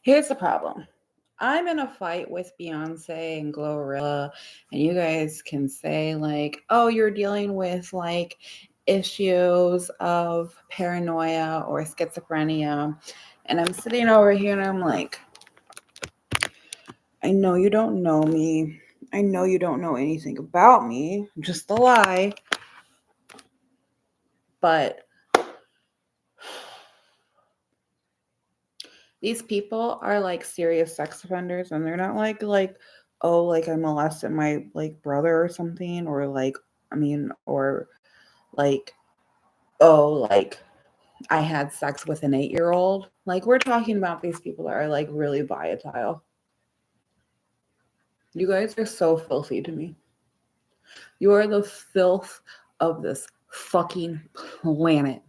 Here's the problem. I'm in a fight with Beyonce and Glorilla, and you guys can say, like, oh, you're dealing with like issues of paranoia or schizophrenia. And I'm sitting over here and I'm like, I know you don't know me. I know you don't know anything about me, just a lie. But these people are like serious sex offenders, and they're not like oh, like I molested my like brother or something, or like or like oh, like I had sex with an 8-year-old. Like we're talking about these people that are like really volatile. You guys are so filthy to me. You are the filth of this fucking planet.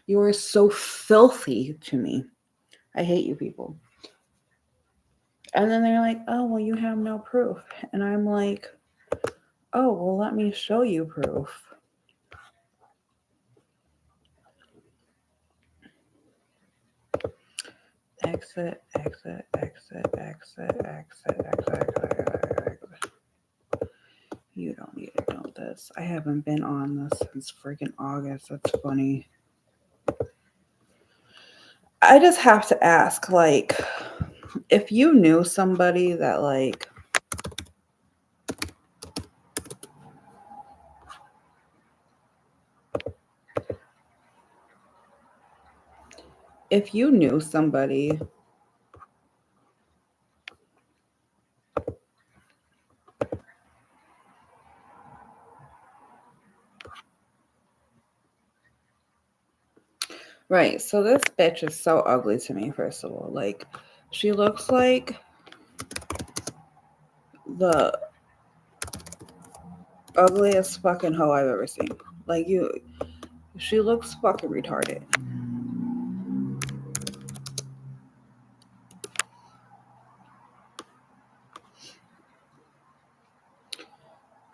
You are so filthy to me. I hate you people. And then they're like, oh, well, you have no proof. And I'm like, oh, well, let me show you proof. Exit, exit, exit, exit, exit, exit, exit. You don't need to know this. I haven't been on this since freaking August. That's funny. I just have to ask, like, if you knew somebody that, like, if you knew somebody, right? So this bitch is so ugly to me, first of all. Like, she looks like the ugliest fucking hoe I've ever seen. Like, she looks fucking retarded.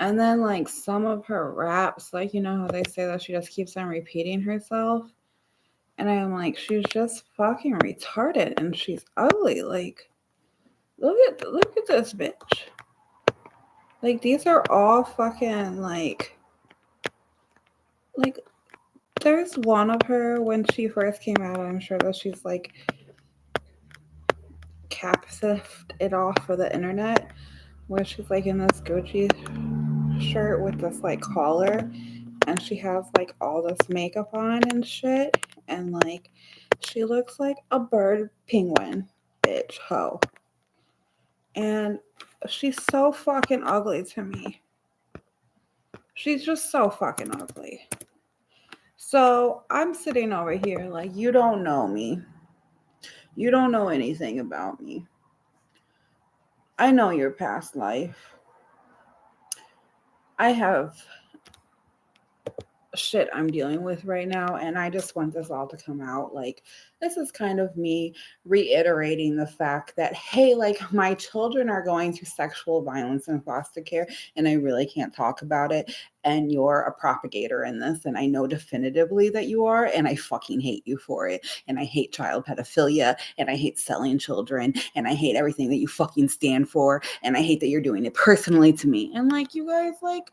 And then, like, some of her raps, like, you know how they say that she just keeps on repeating herself? And I'm like, she's just fucking retarded and she's ugly. Like, look at this bitch. Like, these are all fucking like there's one of her when she first came out. I'm sure that she's like capsifed it off for the internet, where she's like in this Gucci shirt with this like collar, and she has like all this makeup on and shit, and like she looks like a bird penguin, bitch, hoe. And she's so fucking ugly to me. She's just so fucking ugly. So I'm sitting over here like, you don't know me. You don't know anything about me. I know your past life. I have shit I'm dealing with right now, and I just want this all to come out. Like, this is kind of me reiterating the fact that, hey, like, my children are going through sexual violence in foster care, and I really can't talk about it. And you're a propagator in this, and I know definitively that you are, and I fucking hate you for it. And I hate child pedophilia, and I hate selling children, and I hate everything that you fucking stand for, and I hate that you're doing it personally to me. And like, you guys, like,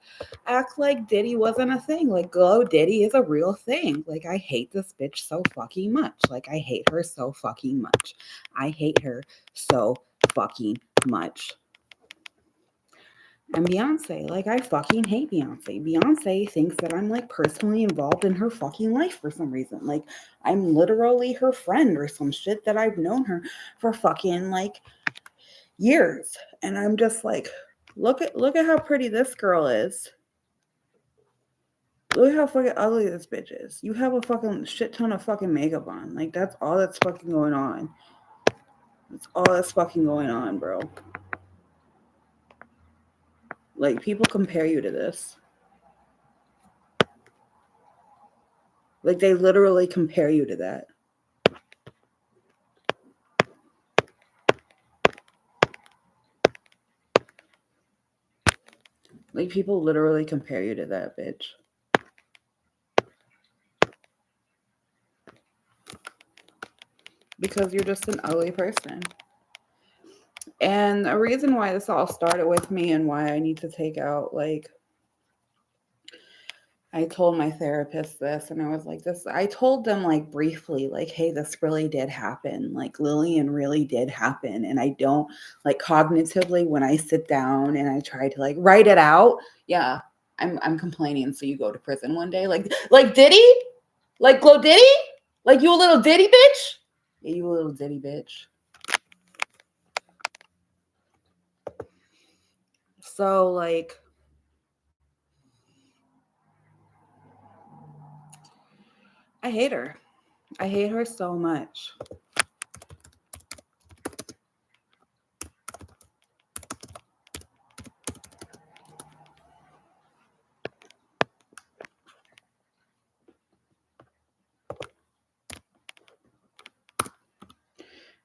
act like Diddy wasn't a thing. Like, Glow Diddy is a real thing. Like, I hate this bitch so fucking much. Like, I hate her so fucking much. I hate her so fucking much. And Beyonce, like, I fucking hate Beyonce. Beyonce thinks that I'm like personally involved in her fucking life for some reason. Like, I'm literally her friend or some shit, that I've known her for fucking like years. And I'm just like, look at how pretty this girl is. Look how fucking ugly this bitch is. You have a fucking shit ton of fucking makeup on. Like, that's all that's fucking going on. That's all that's fucking going on, bro. Like, people compare you to this. Like, they literally compare you to that. Like, people literally compare you to that bitch. because you're just an ugly person. And the reason why this all started with me and why I need to take out, like, I told my therapist this and I was like, this, I told them like briefly, like, hey, this really did happen. Like, Lillian really did happen. And I don't, like, cognitively, when I sit down and I try to like write it out, yeah, I'm complaining. So you go to prison one day, like Diddy? Like Glow Diddy? Like, you a little Diddy bitch? Yeah, you a little Diddy bitch. So, like, I hate her. I hate her so much.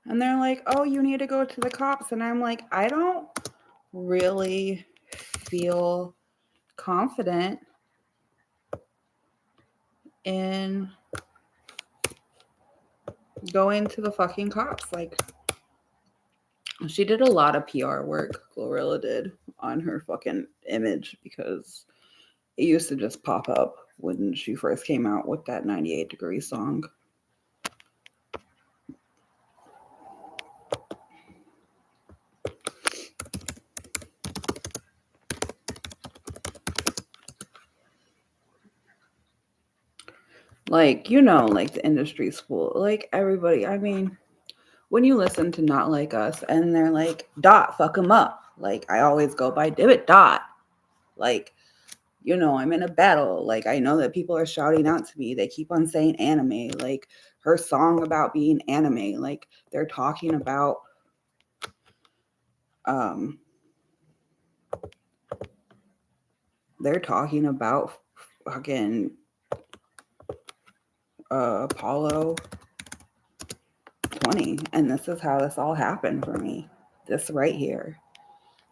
And they're like, oh, you need to go to the cops. And I'm like, I don't really feel confident in going to the fucking cops. Like, she did a lot of PR work, Glorilla did, on her fucking image, because it used to just pop up when she first came out with that 98 Degree song. Like, you know, like the industry's full. Like, everybody, I mean, when you listen to Not Like Us and they're like, Dot, fuck him up. Like, I always go by Divot Dot. Like, you know, I'm in a battle. Like, I know that people are shouting out to me. They keep on saying anime. Like, her song about being anime. Like, they're talking about um fucking Apollo 20. And this is how this all happened for me. This right here.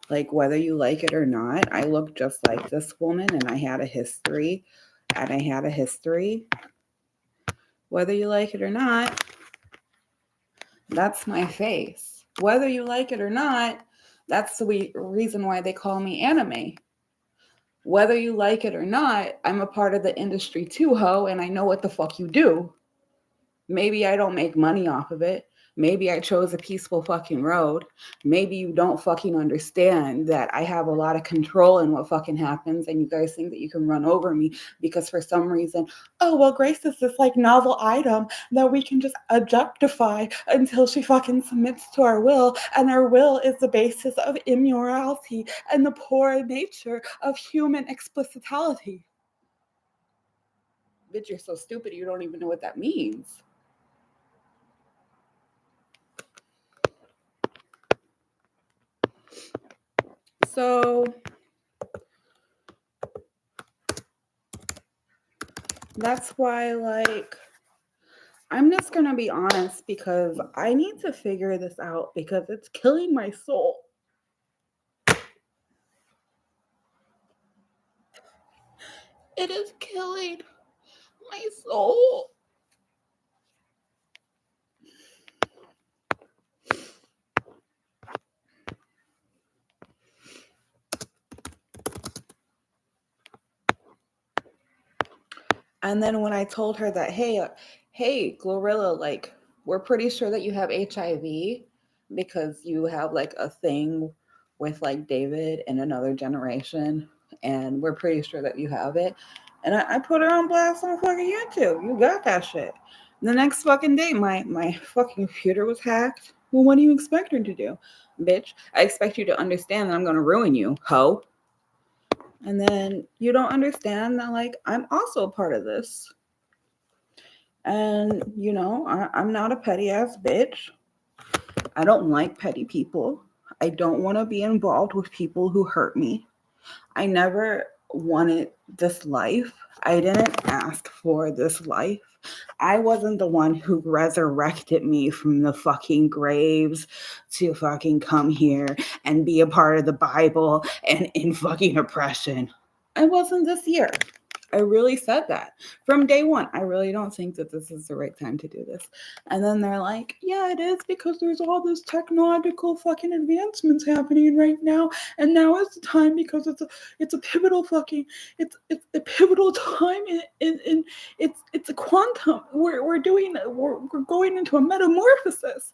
Like, whether you like it or not, I look just like this woman and I had a history. Whether you like it or not, that's my face. Whether you like it or not, that's the reason why they call me anime. Whether you like it or not, I'm a part of the industry too, ho, and I know what the fuck you do. Maybe I don't make money off of it. Maybe I chose a peaceful fucking road. Maybe you don't fucking understand that I have a lot of control in what fucking happens, and you guys think that you can run over me because for some reason, oh, well, Grace is this like novel item that we can just objectify until she fucking submits to our will, and our will is the basis of immorality and the poor nature of human explicitality. Bitch, you're so stupid you don't even know what that means. So that's why, like, I'm just going to be honest because I need to figure this out because it's killing my soul. It is killing my soul. And then when I told her that, hey, Glorilla, like, we're pretty sure that you have HIV because you have like a thing with like David in another generation, and we're pretty sure that you have it. And I put her on blast on fucking YouTube. You got that shit. The next fucking day, my fucking computer was hacked. Well, what do you expect her to do? Bitch, I expect you to understand that I'm gonna ruin you, ho. And then you don't understand that, like, I'm also a part of this. And, you know, I'm not a petty ass bitch. I don't like petty people. I don't want to be involved with people who hurt me. I never wanted this life. I didn't ask for this life. I wasn't the one who resurrected me from the fucking graves to fucking come here and be a part of the Bible and in fucking oppression. I wasn't this year. I really said that from day one. I really don't think that this is the right time to do this. And then they're like, yeah, it is because there's all this technological fucking advancements happening right now. And now is the time because it's a pivotal fucking it's a pivotal time in it's a quantum. We're going into a metamorphosis.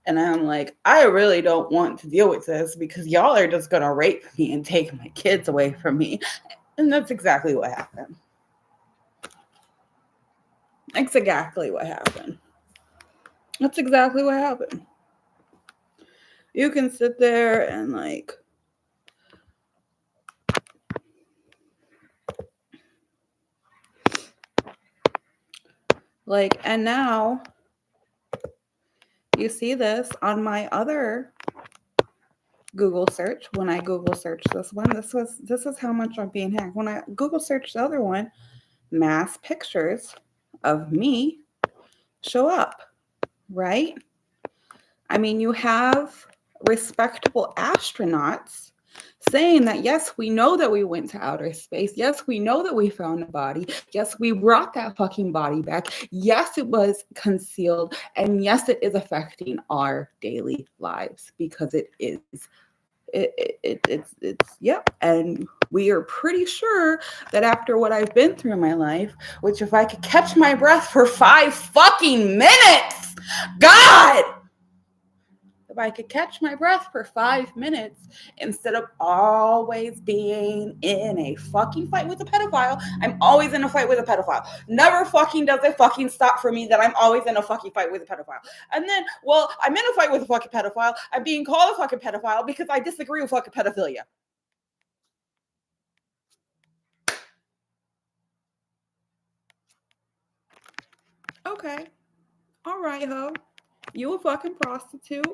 And I'm like, I really don't want to deal with this because y'all are just gonna rape me and take my kids away from me. And that's exactly what happened. That's exactly what happened. That's exactly what happened. You can sit there and and now you see this on my other Google search. When I Google searched this one, this is how much I'm being hacked. When I Google searched the other one, mass pictures of me show up, right? I mean, you have respectable astronauts saying that, yes, we know that we went to outer space. Yes, we know that we found a body. Yes, we brought that fucking body back. Yes, it was concealed. And yes, it is affecting our daily lives because it is. It's yep. And we are pretty sure that after what I've been through in my life, which if I could catch my breath for 5 fucking minutes, God, if I could catch my breath for 5 minutes instead of always being in a fucking fight with a pedophile, I'm always in a fight with a pedophile. Never fucking does it fucking stop for me that I'm always in a fucking fight with a pedophile. And then, well, I'm in a fight with a fucking pedophile. I'm being called a fucking pedophile because I disagree with fucking pedophilia. Okay. All right, ho. You a fucking prostitute.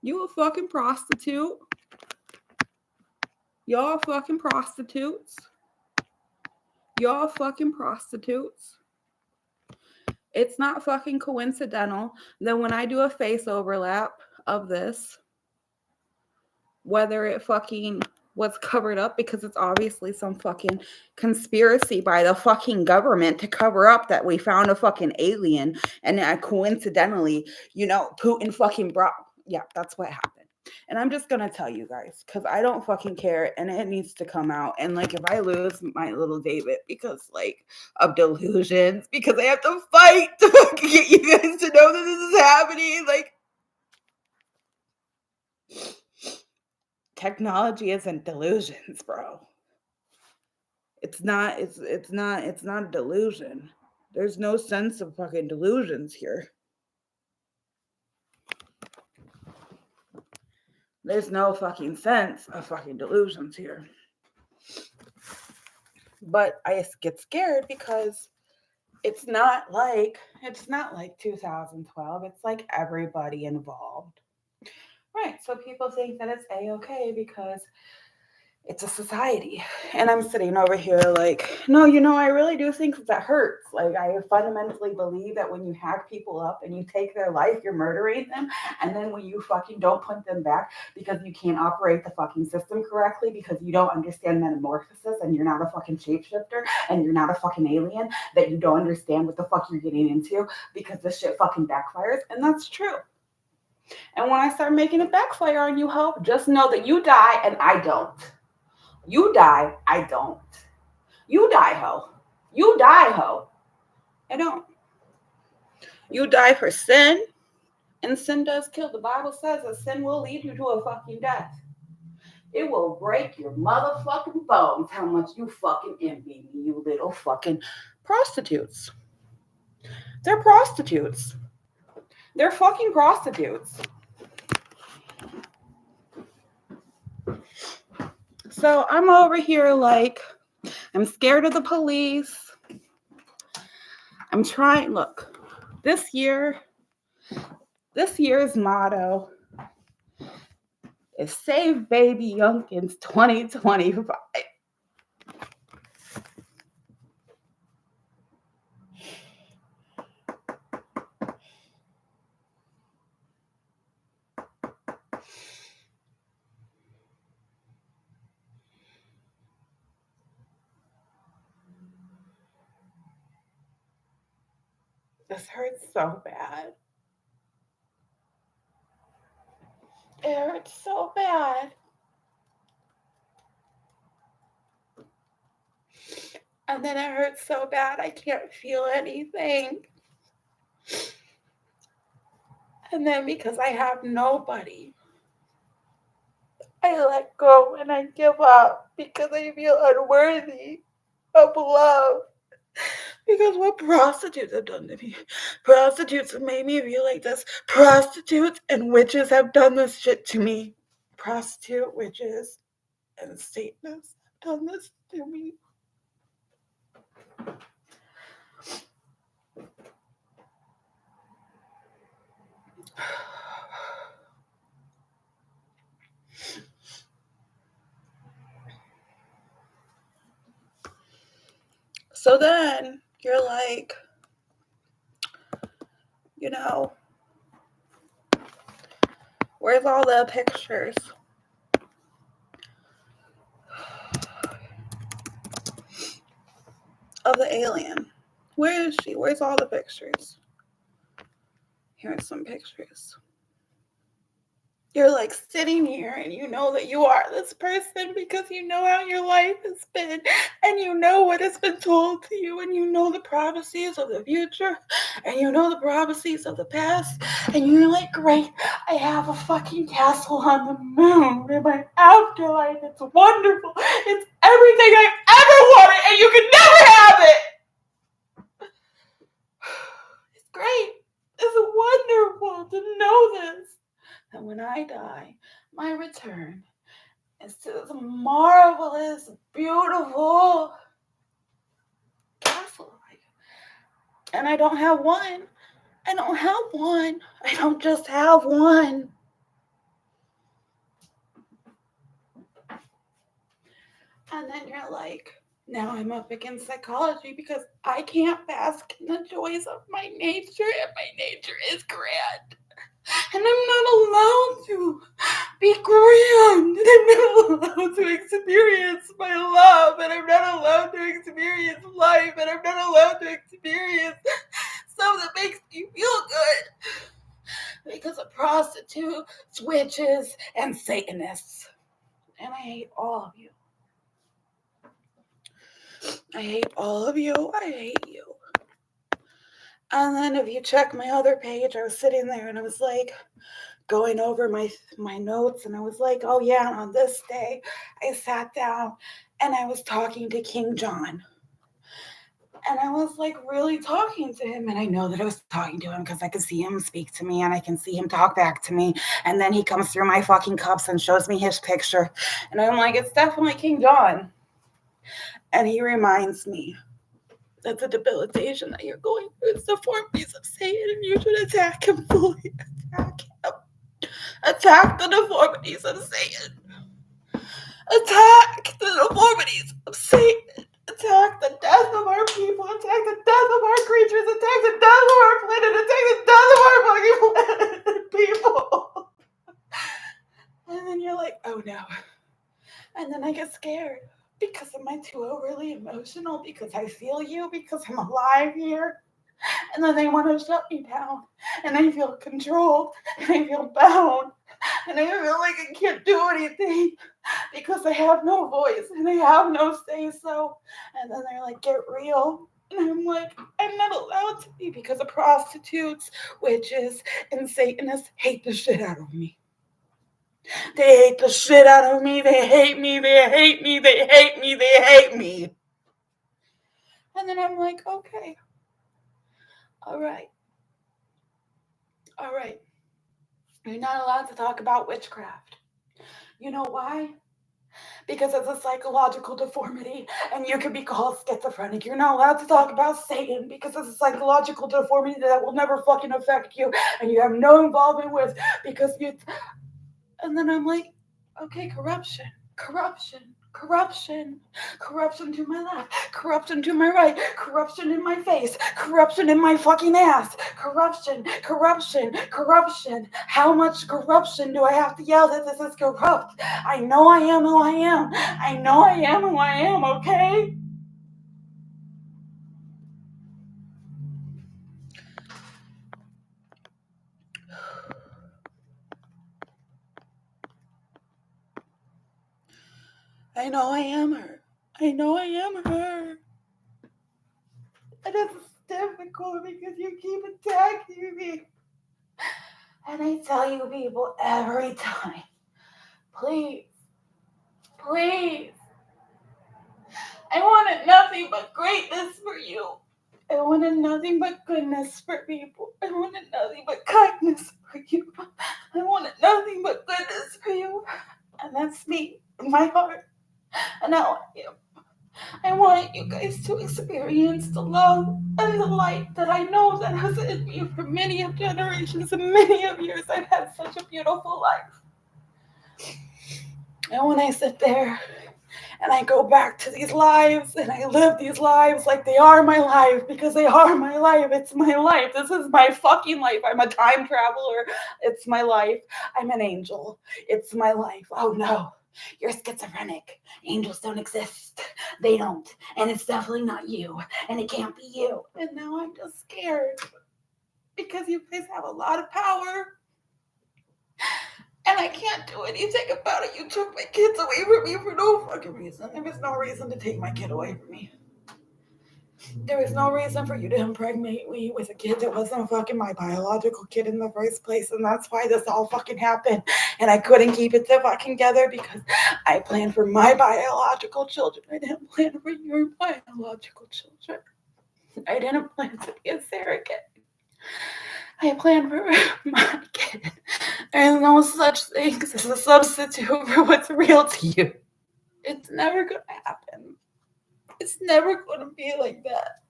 You a fucking prostitute. Y'all fucking prostitutes. Y'all fucking prostitutes. It's not fucking coincidental that when I do a face overlap of this, whether it fucking was covered up because it's obviously some fucking conspiracy by the fucking government to cover up that we found a fucking alien and coincidentally, Putin fucking brought, yeah, that's what happened. And I'm just gonna tell you guys because I don't fucking care and it needs to come out. And if I lose my little David because of delusions, because I have to fight to fucking get you guys to know that this is happening, technology isn't delusions, bro. It's not a delusion. There's no sense of fucking delusions here. There's no fucking sense of fucking delusions here. But I get scared because it's not like 2012. It's like everybody involved. Right. So people think that it's A-okay because it's a society. And I'm sitting over here no, I really do think that hurts. I fundamentally believe that when you hack people up and you take their life, you're murdering them. And then when you fucking don't put them back because you can't operate the fucking system correctly because you don't understand metamorphosis and you're not a fucking shapeshifter and you're not a fucking alien, that you don't understand what the fuck you're getting into because this shit fucking backfires. And that's true. And when I start making it backfire on you, ho, just know that you die and I don't. You die, I don't. You die, ho. You die, ho. I don't. You die for sin, and sin does kill. The Bible says that sin will lead you to a fucking death. It will break your motherfucking bones how much you fucking envy me, you little fucking prostitutes. They're prostitutes. They're fucking prostitutes. So I'm over here I'm scared of the police. I'm trying, look, this year's motto is Save Baby Youngkins 2025. This hurts so bad. It hurts so bad. And then it hurts so bad I can't feel anything. And then because I have nobody, I let go and I give up because I feel unworthy of love. Because what prostitutes have done to me. Prostitutes have made me feel like this. Prostitutes and witches have done this shit to me. Prostitute, witches, and Satanists have done this to me. So then you're like, you know, where's all the pictures? Of the alien. Where is she? Where's all the pictures? Here's some pictures. You're like sitting here and you know that you are this person because you know how your life has been and you know what has been told to you and you know the prophecies of the future and you know the prophecies of the past and you're like, great, I have a fucking castle on the moon in my afterlife. It's wonderful. It's everything I've ever wanted and you can never have it. It's great. It's wonderful to know this. And when I die, my return is to this marvelous, beautiful castle. And I don't have one. I don't have one. I don't just have one. And then you're like, now I'm up against psychology because I can't bask in the joys of my nature, and my nature is grand. And I'm not allowed to be grand. And I'm not allowed to experience my love. And I'm not allowed to experience life. And I'm not allowed to experience stuff that makes me feel good. Because of prostitutes, witches, and Satanists. And I hate all of you. I hate all of you. I hate you. And then if you check my other page, I was sitting there and I was like, going over my notes, and I was like, oh yeah, on this day I sat down and I was talking to King John, and I was like really talking to him, and I know that I was talking to him because I could see him speak to me and I can see him talk back to me, and then he comes through my fucking cups and shows me his picture, and I'm like, it's definitely King John, and he reminds me that the debilitation that you're going through is the deformities of Satan, and you should attack him fully. Attack him. Attack the deformities of Satan. Attack the deformities of Satan. Attack the death of our people. Attack the death of our creatures. Attack the death of our planet. Attack the death of our fucking planet and people. And then you're like, oh no. And then I get scared because am I too overly emotional? Because I feel you? Because I'm alive here? And then they want to shut me down. And I feel controlled. And I feel bound. And I feel like I can't do anything because I have no voice and I have no say-so. And then they're like, get real. And I'm like, I'm not allowed to be because of prostitutes, witches, and Satanists hate the shit out of me. They hate the shit out of me. They hate me. They hate me. They hate me. They hate me. And then I'm like, okay. All right. All right. You're not allowed to talk about witchcraft. You know why? Because it's a psychological deformity and you can be called schizophrenic. You're not allowed to talk about Satan because it's a psychological deformity that will never fucking affect you and you have no involvement with because you... And then I'm like, okay, corruption to my left, corruption to my right, corruption in my face, corruption in my fucking ass, corruption. How much corruption do I have to yell that this is corrupt? I know I am who I am. I know I am who I am, okay? I know I am her. I know I am her. And it's difficult because you keep attacking me. And I tell you people every time, please, please, I wanted nothing but greatness for you. I wanted nothing but goodness for people. I wanted nothing but kindness for you. I wanted nothing but goodness for you. And that's me, in my heart. And I want you guys to experience the love and the light that I know that has in me for many of generations and many of years. I've had such a beautiful life. And when I sit there and I go back to these lives and I live these lives like they are my life, because they are my life. It's my life. This is my fucking life. I'm a time traveler. It's my life. I'm an angel. It's my life. Oh no, you're schizophrenic. Angels don't exist. They don't. And it's definitely not you. And it can't be you. And now I'm just scared because you guys have a lot of power. And I can't do anything about it. You took my kids away from me for no fucking reason. There was no reason to take my kid away from me. There was no reason for you to impregnate me with a kid that wasn't fucking my biological kid in the first place. And that's why this all fucking happened. And I couldn't keep it together because I planned for my biological children. I didn't plan for your biological children. I didn't plan to be a surrogate. I planned for my kid. There's no such thing as a substitute for what's real to you. It's never going to happen. It's never going to be like that.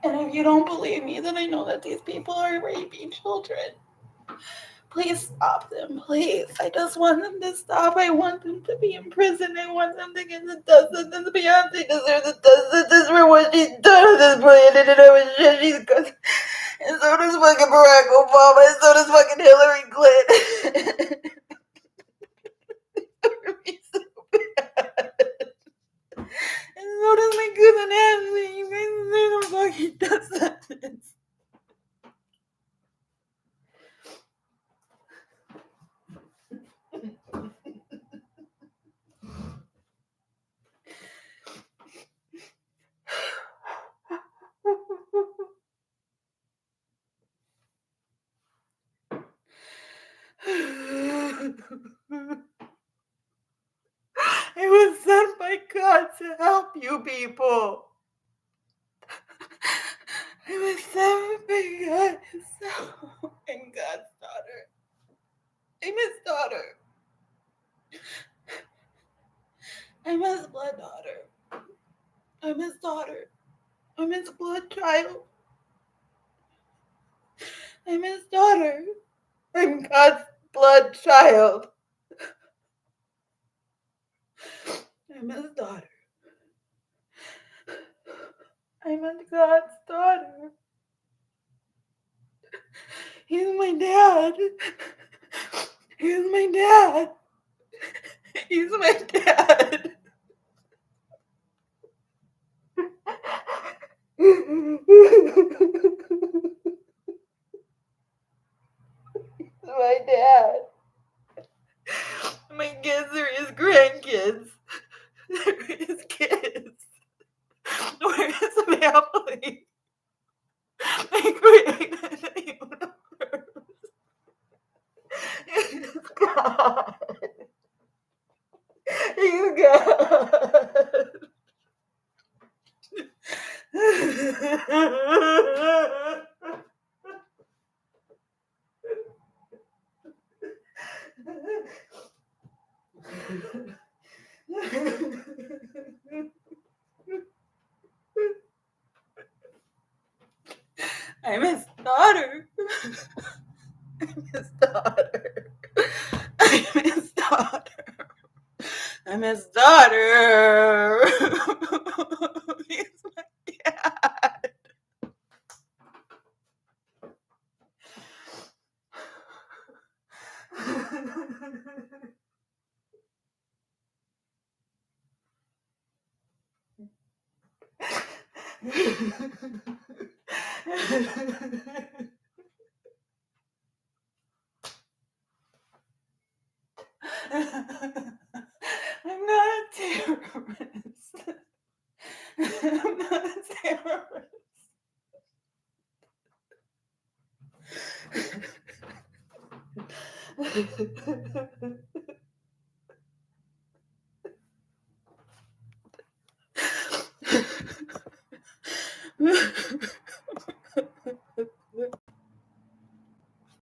And if you don't believe me, then I know that these people are raping children. Please stop them, please. I just want them to stop. I want them to be in prison. I want them to get the death sentence. Beyonce deserves the death sentence for what she's done. This planet and how much shit she's got. And so does fucking Barack Obama. And so does fucking Hillary Clinton. So and so does my cousin Ashley. You guys deserve the fucking death sentence. I was sent by God to help you people. I was sent by God to help. I'm God's daughter. I'm his daughter. I'm his blood daughter. I'm his daughter. I'm his blood child. I'm his daughter. I'm God's blood child. I'm his daughter. I'm God's daughter. He's my dad. He's my dad. He's my dad. My dad. My kids are his grandkids. They're his kids. We're his family. I created a universe. He's God. He's God. I'm his daughter. I'm his daughter. I'm his daughter. I'm his daughter. He's my dad. I'm not a terrorist.